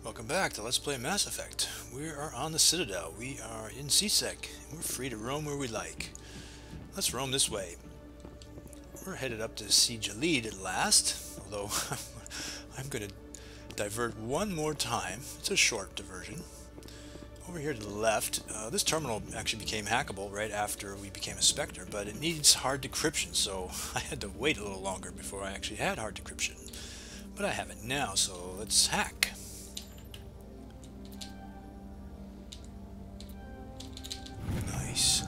Welcome back to Let's Play Mass Effect. We are on the Citadel. We are in C-Sec. We're free to roam where we like. Let's roam this way. We're headed up to see Jahleed at last, although I'm going to divert one more time. It's a short diversion. Over here to the left, this terminal actually became hackable right after we became a Spectre, but it needs hard decryption, so I had to wait a little longer before I actually had hard decryption. But I have it now, so let's hack. Nice.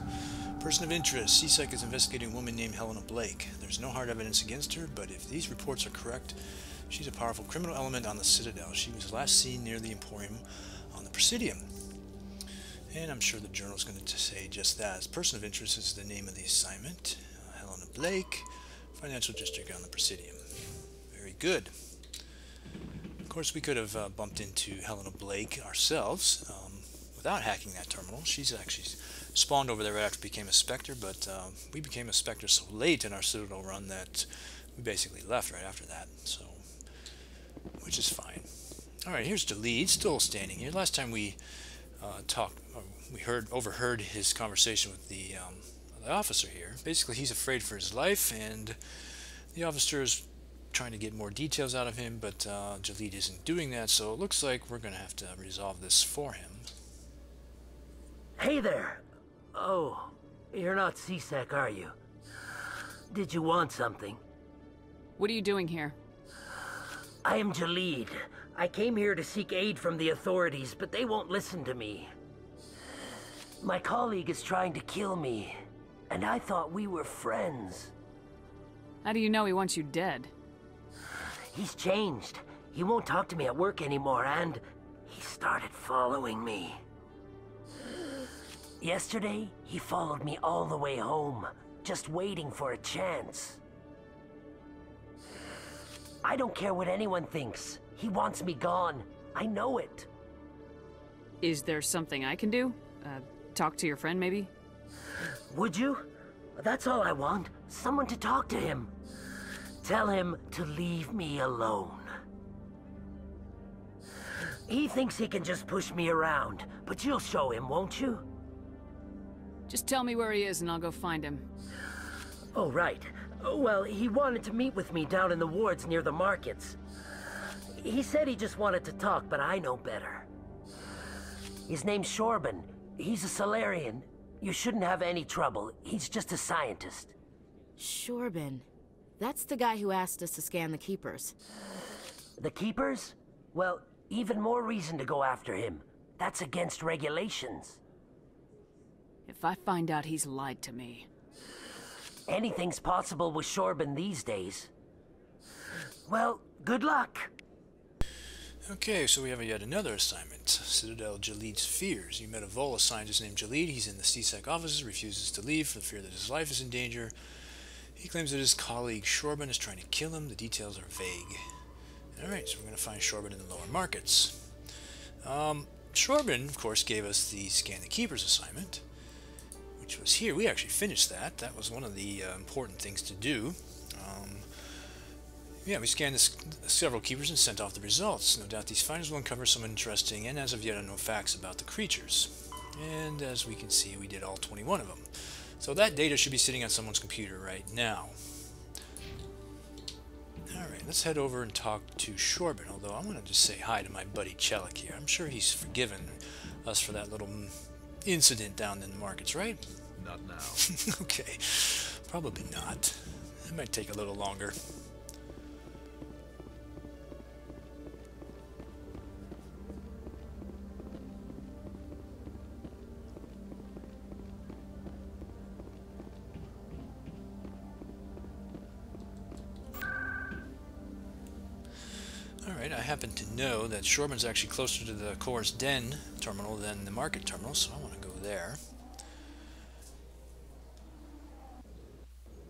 Person of interest. C-Sec is investigating a woman named Helena Blake. There's no hard evidence against her, but if these reports are correct, she's a powerful criminal element on the Citadel. She was last seen near the Emporium on the Presidium. And I'm sure the journal's going to say just that. Person of interest is the name of the assignment. Helena Blake, Financial District on the Presidium. Very good. Of course, we could have bumped into Helena Blake ourselves without hacking that terminal. She's actually spawned over there right after we became a Spectre, but we became a Spectre so late in our Citadel run that we basically left right after that, so which is fine. Alright, here's Jahleed, still standing here. Last time we overheard his conversation with the officer here. Basically, he's afraid for his life, and the officer is trying to get more details out of him, but Jahleed isn't doing that, so it looks like we're going to have to resolve this for him. Hey there! Oh, you're not C-Sec, are you? Did you want something? What are you doing here? I am Jahleed. I came here to seek aid from the authorities, but they won't listen to me. My colleague is trying to kill me, and I thought we were friends. How do you know he wants you dead? He's changed. He won't talk to me at work anymore, and he started following me. Yesterday, he followed me all the way home, just waiting for a chance. I don't care what anyone thinks. He wants me gone. I know it. Is there something I can do? Talk to your friend, maybe? Would you? That's all I want. Someone to talk to him. Tell him to leave me alone. He thinks he can just push me around, but you'll show him, won't you? Just tell me where he is and I'll go find him. Oh, right. Well, he wanted to meet with me down in the wards near the markets. He said he just wanted to talk, but I know better. His name's Shorban. He's a Solarian. You shouldn't have any trouble. He's just a scientist. Shorban. That's the guy who asked us to scan the Keepers. The Keepers? Well, even more reason to go after him. That's against regulations. If I find out he's lied to me... Anything's possible with Shorban these days. Well, good luck. Okay, so we have yet another assignment. Citadel Jahleed's fears. You met a Vola scientist named Jahleed. He's in the C-Sec offices, refuses to leave for the fear that his life is in danger. He claims that his colleague Shorban is trying to kill him. The details are vague. Alright, so we're going to find Shorban in the lower markets. Shorban, of course, gave us the Scan the Keepers assignment, which was here. We actually finished that. That was one of the important things to do. Yeah, we scanned several keepers and sent off the results. No doubt these findings will uncover some interesting and as of yet unknown facts about the creatures. And as we can see, we did all 21 of them. So that data should be sitting on someone's computer right now. Alright, let's head over and talk to Shorban, although I want to just say hi to my buddy Chelik here. I'm sure he's forgiven us for that little incident down in the markets, right? Not now. Okay, probably not. It might take a little longer. Alright, I happen to know that Shorban's actually closer to the Core's Den terminal than the market terminal, so I want to go there.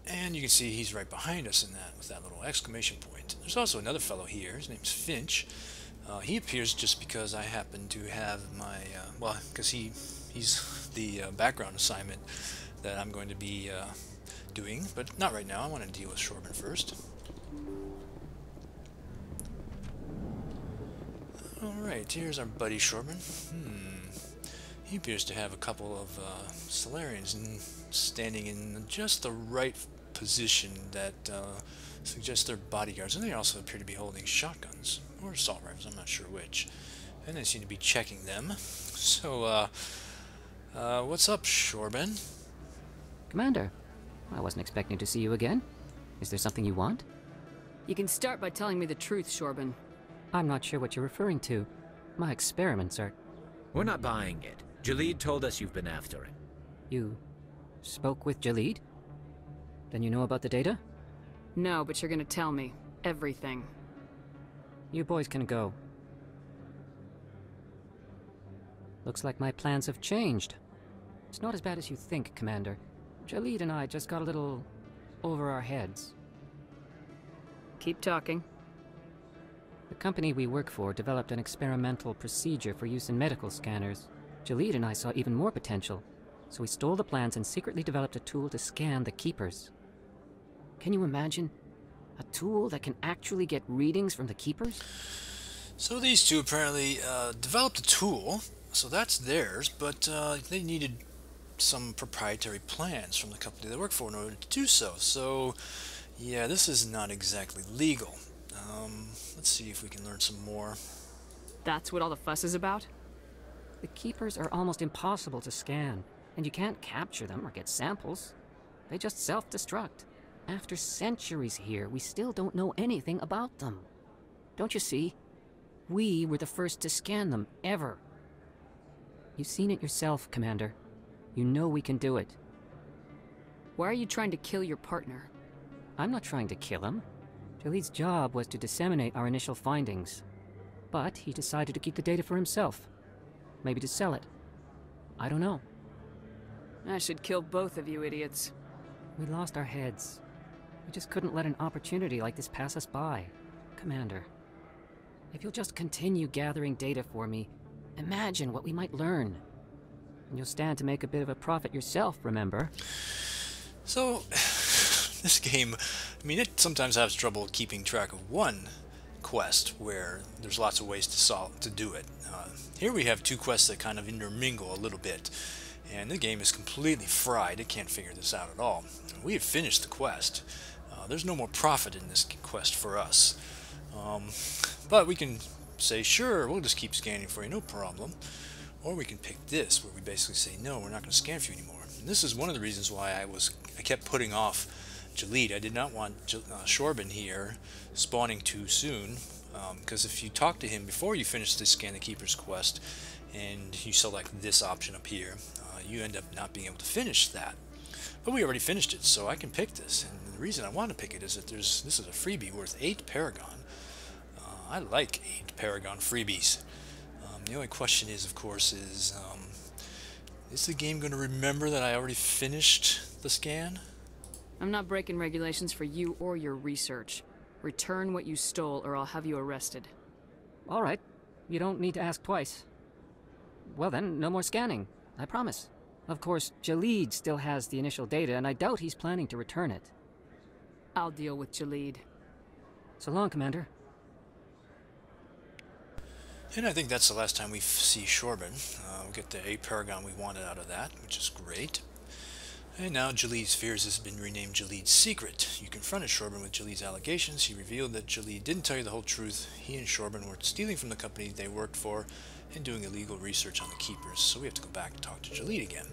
And you can see he's right behind us in that with that little exclamation point. There's also another fellow here. His name's Finch. He appears just because I happen to have my well, because he's the background assignment that I'm going to be doing, but not right now. I want to deal with Shorban first. Alright, here's our buddy Shorban. He appears to have a couple of Solarians standing in just the right position that suggests they're bodyguards, and they also appear to be holding shotguns, or assault rifles, I'm not sure which. And they seem to be checking them. So, what's up, Shorban? Commander, I wasn't expecting to see you again. Is there something you want? You can start by telling me the truth, Shorban. I'm not sure what you're referring to. My experiments are... We're not buying it. Jahleed told us you've been after him. You spoke with Jahleed? Then you know about the data? No, but you're gonna tell me. Everything. You boys can go. Looks like my plans have changed. It's not as bad as you think, Commander. Jahleed and I just got a little over our heads. Keep talking. The company we work for developed an experimental procedure for use in medical scanners. Jahleed and I saw even more potential, so we stole the plans and secretly developed a tool to scan the Keepers. Can you imagine? A tool that can actually get readings from the Keepers? So these two apparently developed a tool, so that's theirs, but they needed some proprietary plans from the company they work for in order to do so. So, yeah, this is not exactly legal. Let's see if we can learn some more. That's what all the fuss is about? The Keepers are almost impossible to scan, and you can't capture them or get samples. They just self-destruct. After centuries here, we still don't know anything about them. Don't you see? We were the first to scan them, ever. You've seen it yourself, Commander. You know we can do it. Why are you trying to kill your partner? I'm not trying to kill him. Jahleed's job was to disseminate our initial findings. But he decided to keep the data for himself. Maybe to sell it. I don't know. I should kill both of you idiots. We lost our heads. We just couldn't let an opportunity like this pass us by. Commander, if you'll just continue gathering data for me, imagine what we might learn. And you'll stand to make a bit of a profit yourself, remember? So, this game, I mean, it sometimes has trouble keeping track of one quest where there's lots of ways to do it. Here we have two quests that kind of intermingle a little bit, and the game is completely fried. It can't figure this out at all. We have finished the quest. There's no more profit in this quest for us. But we can say, sure, we'll just keep scanning for you, no problem. Or we can pick this, where we basically say, no, we're not going to scan for you anymore. And this is one of the reasons why I kept putting off Jahleed. I did not want Shorban here spawning too soon, because if you talk to him before you finish the Scan the Keepers quest, and you select this option up here, you end up not being able to finish that. But we already finished it, so I can pick this. And the reason I want to pick it is that this is a freebie worth 8 Paragon. I like 8 Paragon freebies. The only question is, of course, is the game going to remember that I already finished the scan? I'm not breaking regulations for you or your research. Return what you stole or I'll have you arrested. All right. You don't need to ask twice. Well then, no more scanning. I promise. Of course, Jahleed still has the initial data, and I doubt he's planning to return it. I'll deal with Jahleed. So long, Commander. And I think that's the last time we see Shorban. We'll get the 8 Paragon we wanted out of that, which is great. And now Jahleed's fears has been renamed Jahleed's secret. You confronted Shorban with Jahleed's allegations. He revealed that Jahleed didn't tell you the whole truth. He and Shorban were stealing from the company they worked for and doing illegal research on the Keepers. So we have to go back and talk to Jahleed again.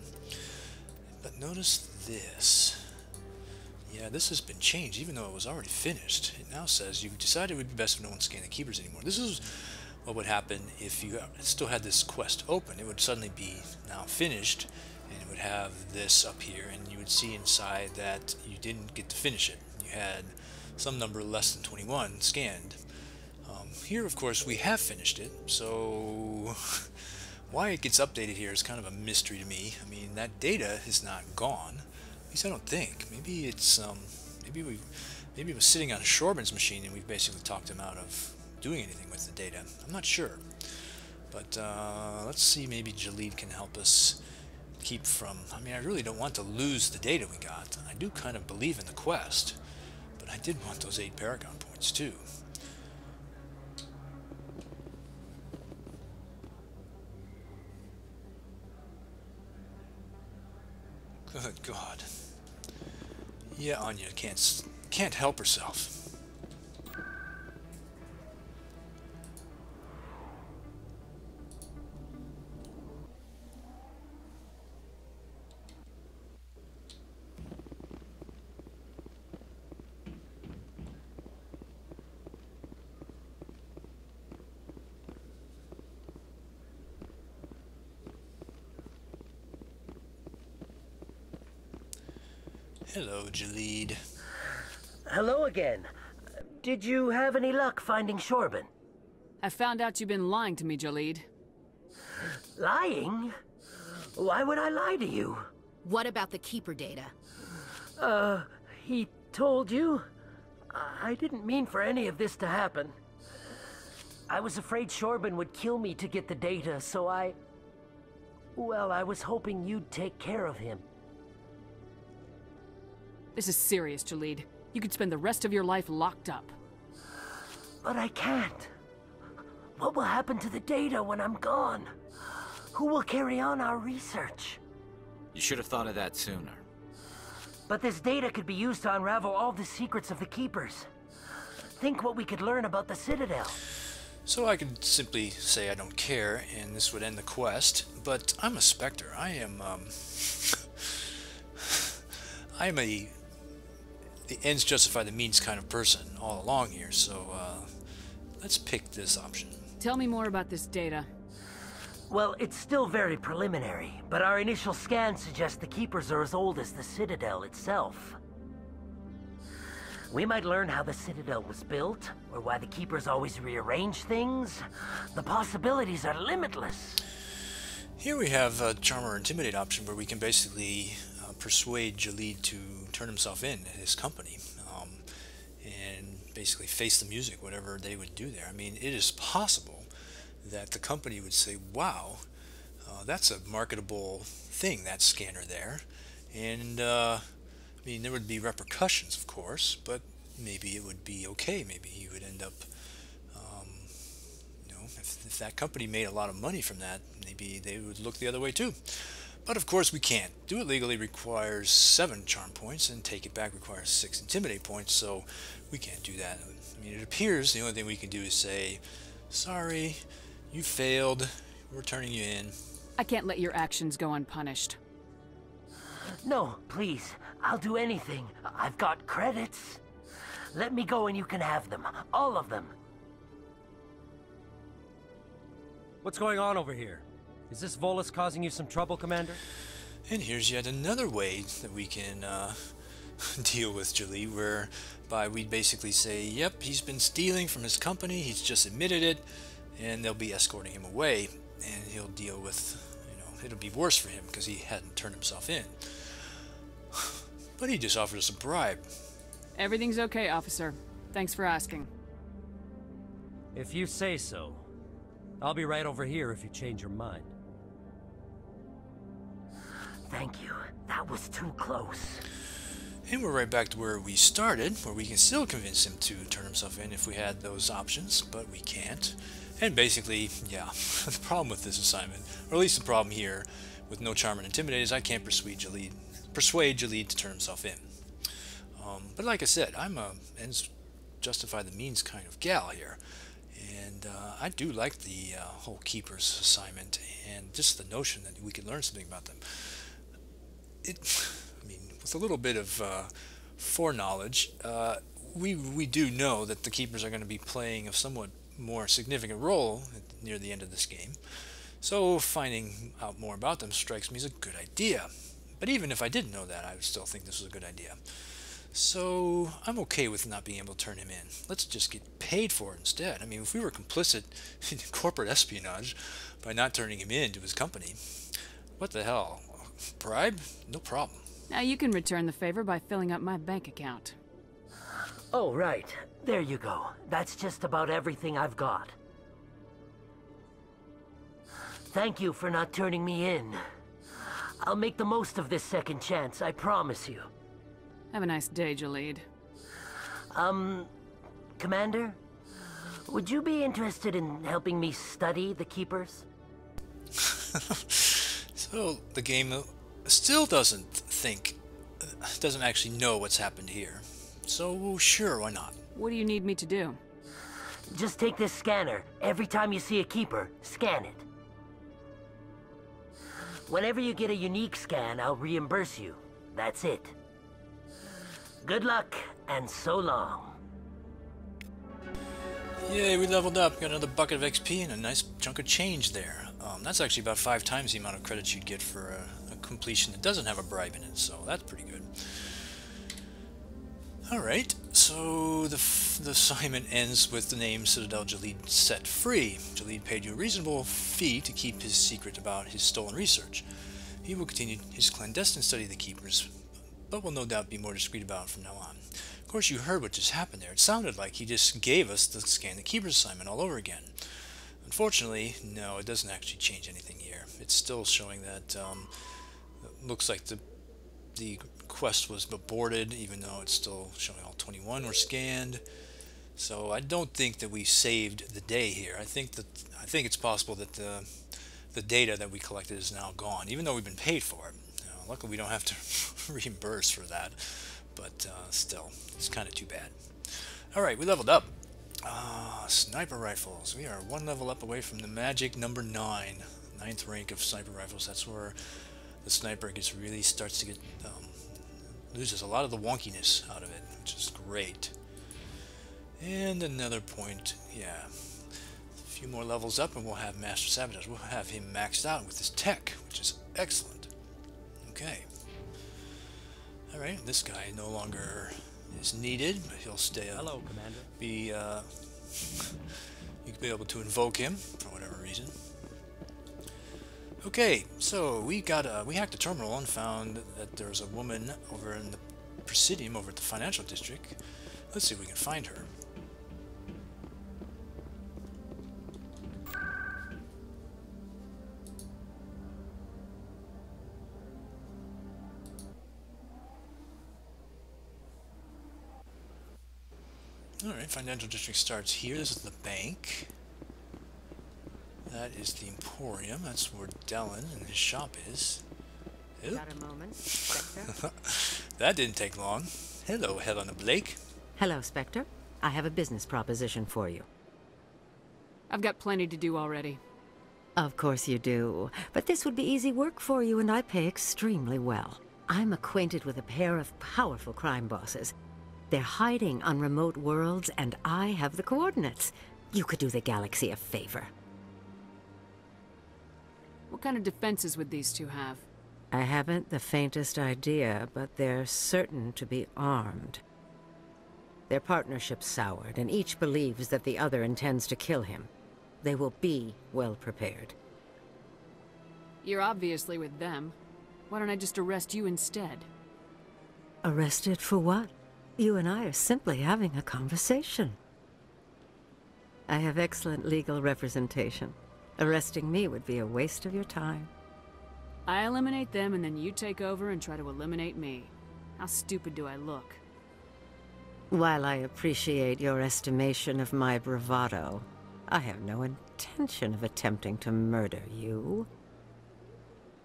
But notice this. Yeah, this has been changed, even though it was already finished. It now says you've decided it would be best if no one scanned the Keepers anymore. This is what would happen if you still had this quest open. It would suddenly be now finished, and it would have this up here, and you would see inside that you didn't get to finish it. You had some number less than 21 scanned. Here, of course, we have finished it, so why it gets updated here is kind of a mystery to me. I mean, that data is not gone. At least I don't think. Maybe it's maybe it was sitting on Shorban's machine, and we've basically talked him out of doing anything with the data. I'm not sure. But let's see, maybe Jahleed can help us keep from... I mean, I really don't want to lose the data we got. I do kind of believe in the quest, but I did want those 8 Paragon points too. Good God. Yeah, Anja can't help herself. Hello, Jahleed. Hello again. Did you have any luck finding Shorben? I found out you've been lying to me, Jahleed. Lying? Why would I lie to you? What about the Keeper data? He told you? I didn't mean for any of this to happen. I was afraid Shorben would kill me to get the data, so well, I was hoping you'd take care of him. This is serious, Jahleed. You could spend the rest of your life locked up. But I can't. What will happen to the data when I'm gone? Who will carry on our research? You should have thought of that sooner. But this data could be used to unravel all the secrets of the Keepers. Think what we could learn about the Citadel. So I could simply say I don't care, and this would end the quest, but I'm a Spectre. I am a the ends justify the means kind of person all along here, so let's pick this option. Tell me more about this data. Well, it's still very preliminary, but our initial scans suggest the Keepers are as old as the Citadel itself. We might learn how the Citadel was built, or why the Keepers always rearrange things. The possibilities are limitless. Here we have a Charm or Intimidate option where we can basically persuade Jahleed to turn himself in at his company and basically face the music, whatever they would do there. I mean, it is possible that the company would say, wow, that's a marketable thing, that scanner there. And, I mean, there would be repercussions, of course, but maybe it would be okay. Maybe he would end up, you know, if that company made a lot of money from that, maybe they would look the other way too. But of course we can't. Do it legally requires 7 charm points, and take it back requires 6 intimidate points, so we can't do that. I mean, it appears the only thing we can do is say, sorry, you failed, we're turning you in. I can't let your actions go unpunished. No, please. I'll do anything. I've got credits. Let me go and you can have them. All of them. What's going on over here? Is this Volus causing you some trouble, Commander? And here's yet another way that we can deal with Jahleed, whereby we basically say, yep, he's been stealing from his company, he's just admitted it, and they'll be escorting him away, and he'll deal with, you know, it'll be worse for him because he hadn't turned himself in. But he just offered us a bribe. Everything's okay, officer. Thanks for asking. If you say so. I'll be right over here if you change your mind. Thank you. That was too close. And we're right back to where we started, where we can still convince him to turn himself in if we had those options, but we can't. And basically, yeah, the problem with this assignment, or at least the problem here with no charm and intimidate, is I can't persuade Jahleed to turn himself in. But like I said, I'm a ends justify the means kind of gal here. And I do like the whole Keepers assignment, and just the notion that we could learn something about them. I mean, with a little bit of foreknowledge, we do know that the Keepers are going to be playing a somewhat more significant role near the end of this game. So finding out more about them strikes me as a good idea. But even if I didn't know that, I would still think this was a good idea. So I'm okay with not being able to turn him in. Let's just get paid for it instead. I mean, if we were complicit in corporate espionage by not turning him in to his company, what the hell? Bribe? No problem. Now you can return the favor by filling up my bank account. Oh, right. There you go. That's just about everything I've got. Thank you for not turning me in. I'll make the most of this second chance, I promise you. Have a nice day, Jahleed. Commander? Would you be interested in helping me study the Keepers? So the game still doesn't actually know what's happened here. So sure, why not? What do you need me to do? Just take this scanner. Every time you see a keeper, scan it. Whenever you get a unique scan, I'll reimburse you. That's it. Good luck, and so long. Yay, we leveled up. Got another bucket of XP and a nice chunk of change there. That's actually about 5 times the amount of credits you'd get for a completion that doesn't have a bribe in it, so that's pretty good. Alright, so the assignment ends with the name Citadel Jahleed set free. Jahleed paid you a reasonable fee to keep his secret about his stolen research. He will continue his clandestine study of the Keepers, but will no doubt be more discreet about it from now on. Of course, you heard what just happened there. It sounded like he just gave us the Scan the Keepers assignment all over again. Unfortunately, no, it doesn't actually change anything here. It's still showing that it looks like the quest was aborted, even though it's still showing all 21 were scanned. So I don't think that we saved the day here. I think it's possible that the data that we collected is now gone, even though we've been paid for it. Luckily, we don't have to reimburse for that, but still, it's kind of too bad. All right, we leveled up. Sniper rifles. We are 1 level up away from the magic number 9, 9th rank of sniper rifles. That's where the sniper starts to get loses a lot of the wonkiness out of it, which is great. And another point, yeah, a few more levels up and we'll have Master Sabotage. We'll have him maxed out with his tech, which is excellent. Okay. Alright, this guy no longer is needed, but he'll stay. Hello, Commander. You can be able to invoke him for whatever reason. Okay, so we hacked the terminal and found that there's a woman over in the Presidium over at the financial district. Let's see if we can find her. Alright, financial district starts here. This is the bank. That is the Emporium. That's where Dellen and his shop is. Oop. Got a moment, Spectre? That didn't take long. Hello, Helena Blake. Hello, Spectre. I have a business proposition for you. I've got plenty to do already. Of course you do. But this would be easy work for you, and I pay extremely well. I'm acquainted with a pair of powerful crime bosses. They're hiding on remote worlds, and I have the coordinates. You could do the galaxy a favor. What kind of defenses would these two have? I haven't the faintest idea, but they're certain to be armed. Their partnership's soured, and each believes that the other intends to kill him. They will be well prepared. You're obviously with them. Why don't I just arrest you instead? Arrested for what? You and I are simply having a conversation. I have excellent legal representation. Arresting me would be a waste of your time. I eliminate them and then you take over and try to eliminate me. How stupid do I look? While I appreciate your estimation of my bravado, I have no intention of attempting to murder you.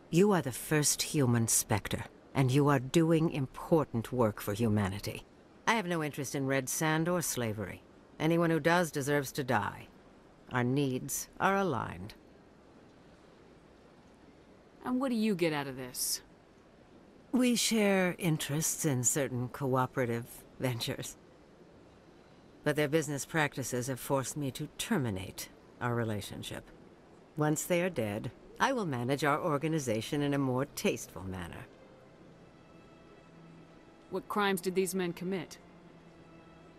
You are the first human Spectre, and you are doing important work for humanity. I have no interest in red sand or slavery. Anyone who does deserves to die. Our needs are aligned. And what do you get out of this? We share interests in certain cooperative ventures. But their business practices have forced me to terminate our relationship. Once they are dead, I will manage our organization in a more tasteful manner. What crimes did these men commit?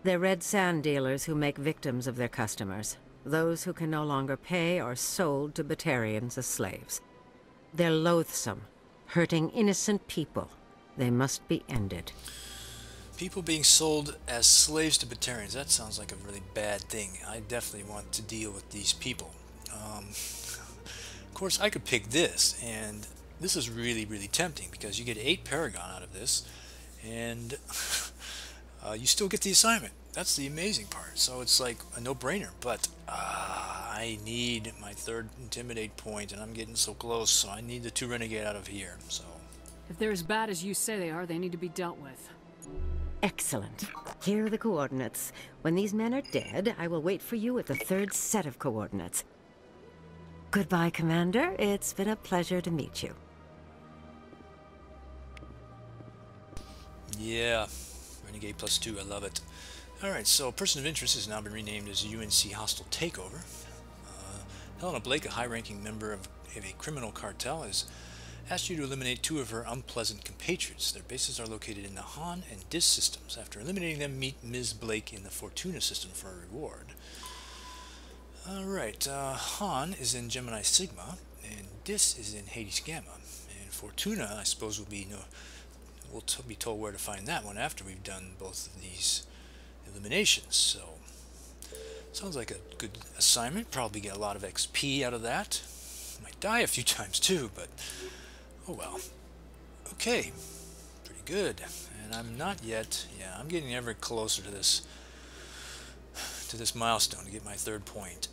They're red sand dealers who make victims of their customers. Those who can no longer pay are sold to Batarians as slaves. They're loathsome, hurting innocent people. They must be ended. People being sold as slaves to Batarians, that sounds like a really bad thing. I definitely want to deal with these people. Of course, I could pick this, and this is really, really tempting because you get 8 Paragon out of this, and you still get the assignment. That's the amazing part. So it's like a no-brainer, but I need my 3rd Intimidate point, and I'm getting so close, so I need the 2 Renegade out of here. So If they're as bad as you say they are, they need to be dealt with. Excellent. Here are the coordinates. When these men are dead, I will wait for you at the third set of coordinates. Goodbye, Commander. It's been a pleasure to meet you. Yeah, Renegade +2, I love it. Alright, so Person of Interest has now been renamed as UNC Hostile Takeover. Helena Blake, a high-ranking member of a criminal cartel, has asked you to eliminate 2 of her unpleasant compatriots. Their bases are located in the Han and Dis systems. After eliminating them, meet Ms. Blake in the Fortuna system for a reward. Alright, Han is in Gemini Sigma, and Dis is in Hades Gamma. And Fortuna, I suppose, we'll be told where to find that one after we've done both of these eliminations. So, sounds like a good assignment. Probably get a lot of XP out of that. Might die a few times too, but oh well. Okay, pretty good. And I'm not yet. Yeah, I'm getting ever closer to this milestone to get my 3rd point.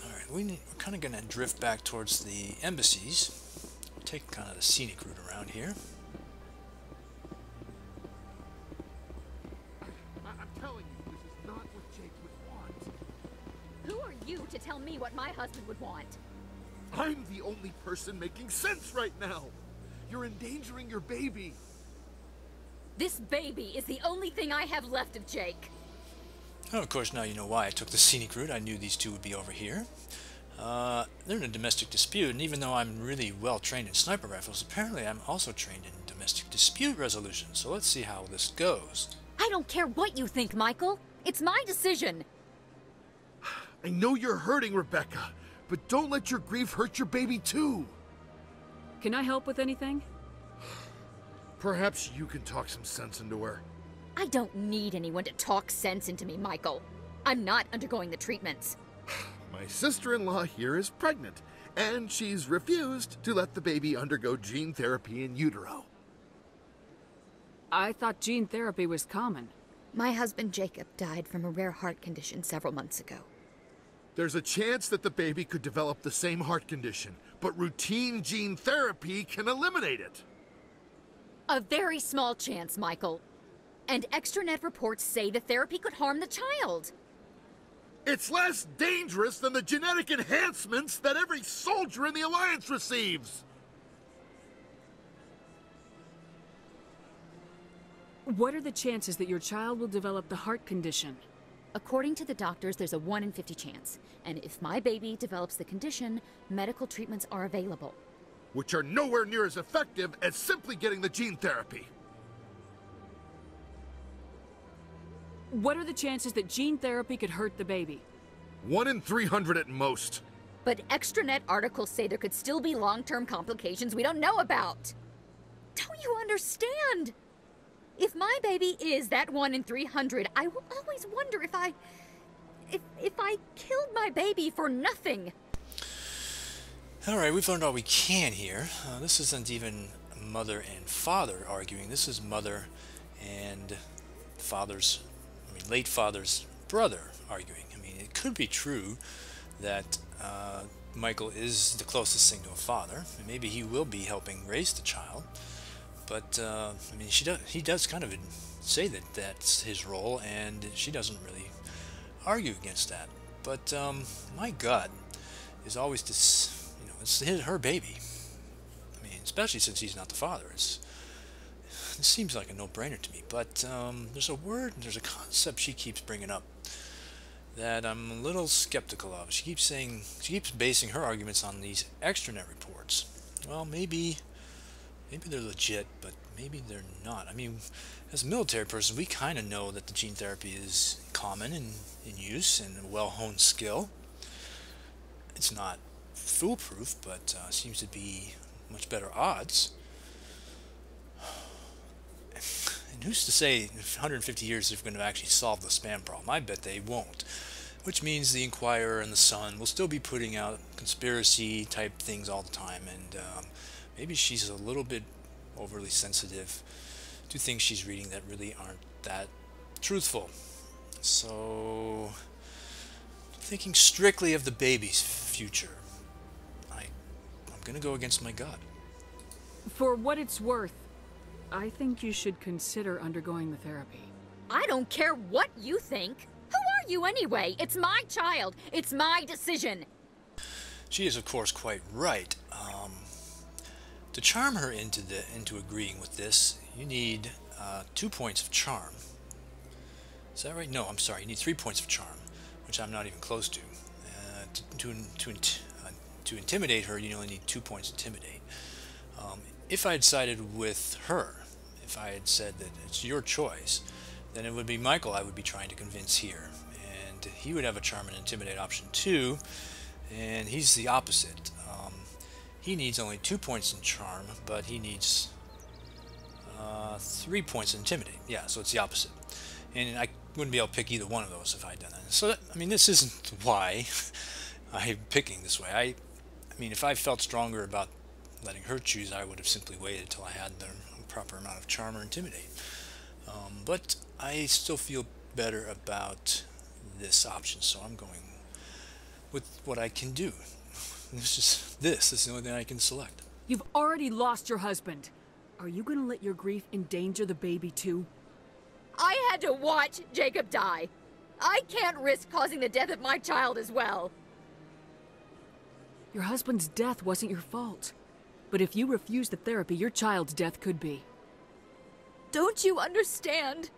All right, we're kind of going to drift back towards the embassies. Take kind of the scenic route around here. I'm telling you, this is not what Jake would want. Who are you to tell me what my husband would want? I'm the only person making sense right now. You're endangering your baby. This baby is the only thing I have left of Jake. Oh, of course, now you know why I took the scenic route. I knew these two would be over here. They're in a domestic dispute, and even though I'm really well trained in sniper rifles, apparently I'm also trained in domestic dispute resolution. So let's see how this goes. I don't care what you think, Michael. It's my decision. I know you're hurting, Rebecca, but don't let your grief hurt your baby too. Can I help with anything? Perhaps you can talk some sense into her. I don't need anyone to talk sense into me, Michael. I'm not undergoing the treatments. My sister-in-law here is pregnant, and she's refused to let the baby undergo gene therapy in utero. I thought gene therapy was common. My husband Jacob died from a rare heart condition several months ago. There's a chance that the baby could develop the same heart condition, but routine gene therapy can eliminate it. A very small chance, Michael. And extranet reports say the therapy could harm the child. It's less dangerous than the genetic enhancements that every soldier in the Alliance receives. What are the chances that your child will develop the heart condition? According to the doctors, there's a 1 in 50 chance. And if my baby develops the condition, medical treatments are available. Which are nowhere near as effective as simply getting the gene therapy. What are the chances that gene therapy could hurt the baby? 1 in 300 at most. But extranet articles say there could still be long-term complications we don't know about. Don't you understand? If my baby is that 1 in 300, I will always wonder if I killed my baby for nothing. Alright, we've learned all we can here. This isn't even mother and father arguing. This is mother and late father's brother arguing. I mean, it could be true that Michael is the closest thing to a father, and maybe he will be helping raise the child. But I mean, he does kind of say that that's his role, and she doesn't really argue against that. But my gut is always this, you know, it's her baby. I mean, especially since he's not the father. It seems like a no-brainer to me. But there's a concept she keeps bringing up that I'm a little skeptical of. She keeps basing her arguments on these extranet reports. Well, maybe they're legit, but maybe they're not. I mean, as a military person, we kind of know that the gene therapy is common and in use and a well-honed skill. It's not foolproof, but seems to be much better odds. And who's to say in 150 years they're going to actually solve the spam problem? I bet they won't. Which means the Inquirer and the Sun will still be putting out conspiracy-type things all the time, and maybe she's a little bit overly sensitive to things she's reading that really aren't that truthful. So, thinking strictly of the baby's future, I'm going to go against my gut. For what it's worth, I think you should consider undergoing the therapy. I don't care what you think. Who are you anyway? It's my child. It's my decision. She is, of course, quite right. To charm her into agreeing with this, you need 2 points of charm. Is that right? No, I'm sorry. You need 3 points of charm, which I'm not even close to. To intimidate her, you only need 2 points to intimidate. If I had sided with her, if I had said that it's your choice, then it would be Michael I would be trying to convince here. And he would have a charm and intimidate option 2, and he's the opposite. He needs only 2 points in charm, but he needs 3 points in intimidate. Yeah, so it's the opposite. And I wouldn't be able to pick either one of those if I had done that. So, I mean, this isn't why I'm picking this way. I mean, if I felt stronger about letting her choose, I would have simply waited till I had the proper amount of charm or intimidate. But I still feel better about this option, so I'm going with what I can do. This is the only thing I can select. You've already lost your husband. Are you gonna let your grief endanger the baby too? I had to watch Jacob die. I can't risk causing the death of my child as well. Your husband's death wasn't your fault. But if you refuse the therapy, your child's death could be. Don't you understand?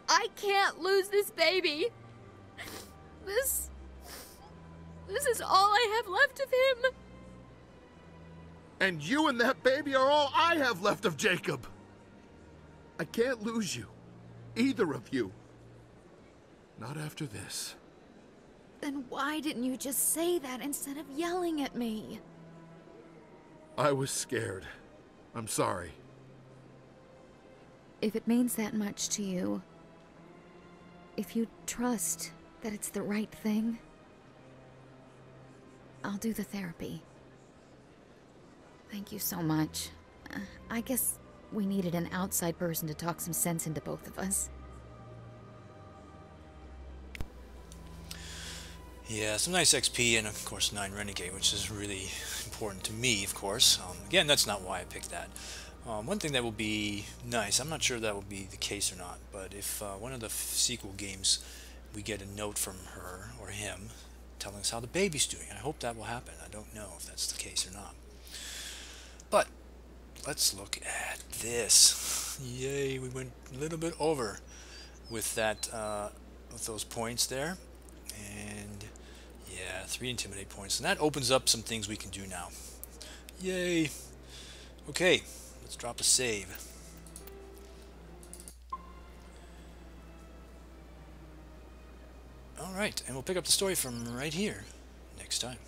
I can't lose this baby. This is all I have left of him. And you and that baby are all I have left of Jacob. I can't lose you. Either of you. Not after this. Then why didn't you just say that instead of yelling at me? I was scared. I'm sorry. If it means that much to you, if you trust that it's the right thing, I'll do the therapy. Thank you so much. I guess we needed an outside person to talk some sense into both of us. Yeah, some nice XP and of course 9 Renegade, which is really important to me, of course. Again, that's not why I picked that. One thing that will be nice, I'm not sure that will be the case or not, but if one of the sequel games we get a note from her or him telling us how the baby's doing, I hope that will happen. I don't know if that's the case or not. But let's look at this. Yay, we went a little bit over with that, with those points there. And yeah, 3 intimidate points, and that opens up some things we can do now. Yay. Okay, let's drop a save. Alright, and we'll pick up the story from right here next time.